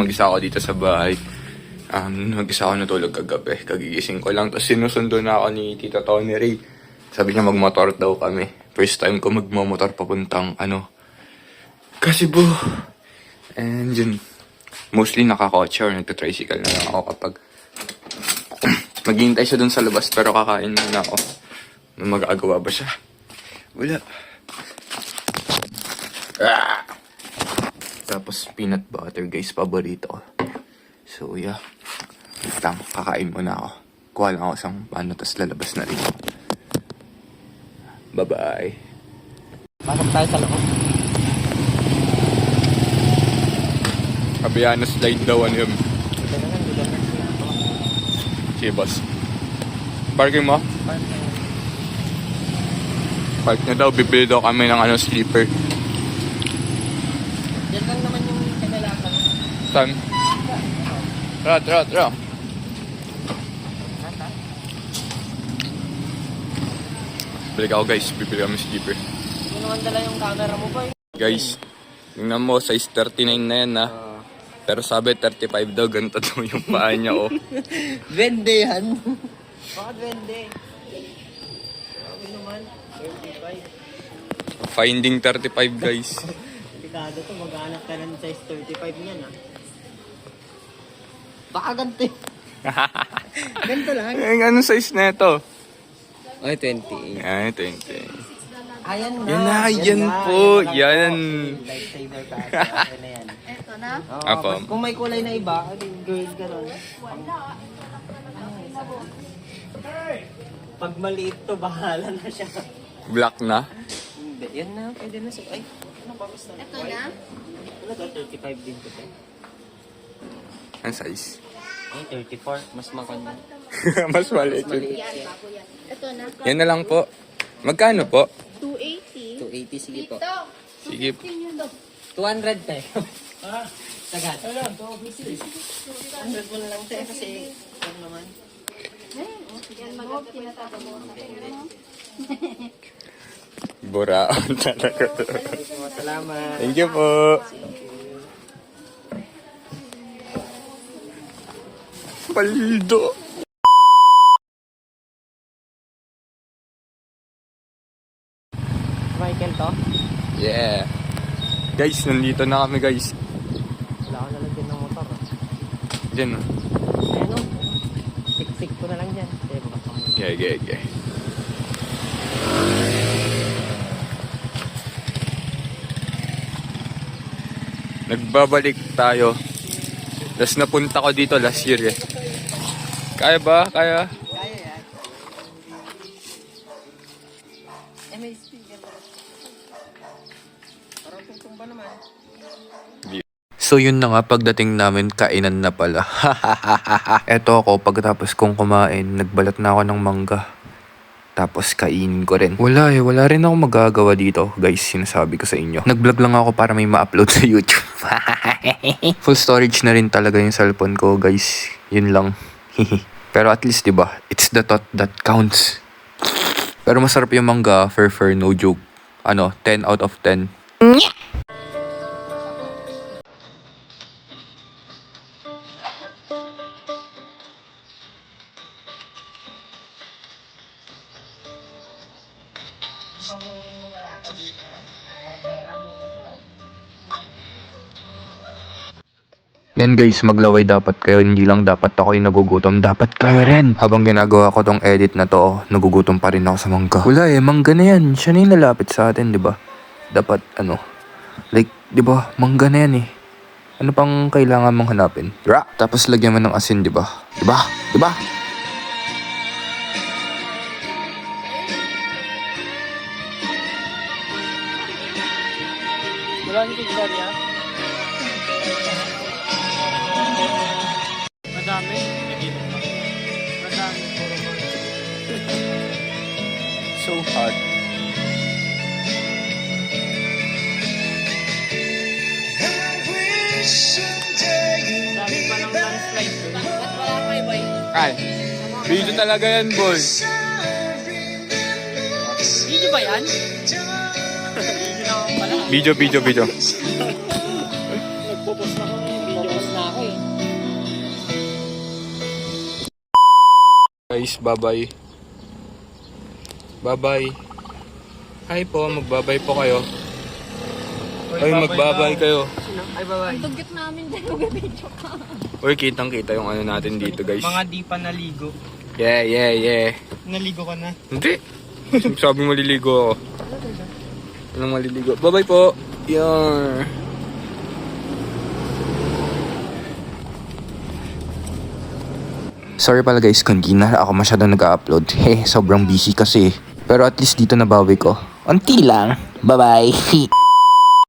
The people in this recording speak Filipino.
mag-isa ako dito sa bahay. Mag-isa ako natulog kagabi. Kagigising ko lang. Tapos sinusundo na ako ni Tita Tony Ray. Sabi niya magmotor daw kami. First time ko magmamotor papuntang Kasibu. And yun. Mostly nakakotse or nagtatricycle na lang ako kapag maghihintay siya dun sa labas. Pero kakain muna ako. Mag-agawa ba siya? Wala. Tapos peanut butter guys, paborito ko. So yeah. Kakain muna ako. Kuha lang ako isang tapos lalabas na rin ako. Bye-bye. Pasok tayo sa loob. Kabayana slide daw yun. Sige boss. Parking mo? Park na daw, bibili daw kami ng sleeper. Yan lang naman yung kailangan. Saan? Tara. Balik ako guys, bibili kami sleeper. Hindi naman dala yung camera mo ba? Guys, tingnan mo, size 39 na yan Pero sabi 35 daw, ganito daw yung paa niya Vende yan. Bakit vende? Sabi naman, 35. Finding 35 guys. Delikado to, maghanap ka ng size 35 niyan Baka ganito Ganito lang. Anong size na ito? Ay, 20. Ay, 20. Ayan na. Yan na, yan po. Yan. Lifesaver ka. Ayan na yan. Eto na. Apo. Kung may kulay na iba, girls gano'n. Pag maliit to, bahala na siya. Black na? Hindi, yan na. Pwede na siya. Ay, ano pa gusto? Eto na. Ano to? 35 din to. Ang size? Ay, 34. Mas makanya. Mas maliit. Maliit Yan, siya. bago yan. Eto na. Yan na lang po. Magkano po? 280. 280, sige po. Dito. Sige. 215 yun daw. 200 tayo. Sagad. 200 mo na lang tayo kasi ano naman. Yan, mag-huwag tinatago mo. Buraon talaga. Salamat. Thank you po. Paldo. Michael to? Yeah. Guys, nandito na kami guys. Wala ko nalagyan ng motor. Diyan. Ayan o. Siksik ko na lang dyan. Yeah. Nagbabalik tayo. Tapos napunta ko dito last year Kaya ba? Kaya? Kaya yan. May speaker. Parang tungtong ba naman? So yun na nga, pagdating namin, kainan na pala. Eto ako, pagkatapos kong kumain, nagbalat na ako ng mangga. Tapos kainin ko rin. Wala rin ako magagawa dito, guys, sinasabi ko sa inyo. Nag-vlog lang ako para may ma-upload sa YouTube. Full storage na rin talaga yung cellphone ko, guys. Yun lang. Pero at least, diba, it's the thought that counts. Pero masarap yung mangga, fair, no joke. 10 out of 10. Yan guys, maglaway dapat kayo, hindi lang dapat ako yung nagugutom, dapat kayo rin. Habang ginagawa ko tong edit na to, nagugutom pa rin ako sa mangga. Wala mangga na yan, siya na yung lalapit sa atin, diba? Dapat diba, mangga na yan Ano pang kailangan mong hanapin? Tapos lagyan mo ng asin, diba? Diba? Wala niyo pizzeria? Madami. Madami. So hot. Dami pa ng landslide. Wala kay boy. Ay, video talaga yan, boy. Video ba yan? Video naman pala. Video. Nagpo-post na ako. Nagpo-post na ako. Guys, bye-bye. Bye-bye. Hi po, magbabay po kayo. Ay, magbabay kayo. Ay, bye-bye. Ang dugyot namin dyan, mag-video ka. Uy, kitang-kita yung ano natin dito, guys. Mga di pa naligo. Yeah. Naligo ka na? Hindi. Sabi maliligo ako. Anong maliligo? Bye-bye po. Yan. Sorry pala guys, kung di na ako masyadong nag-upload. Sobrang busy kasi. Pero at least dito nabawi ko. Unti lang. Bye-bye.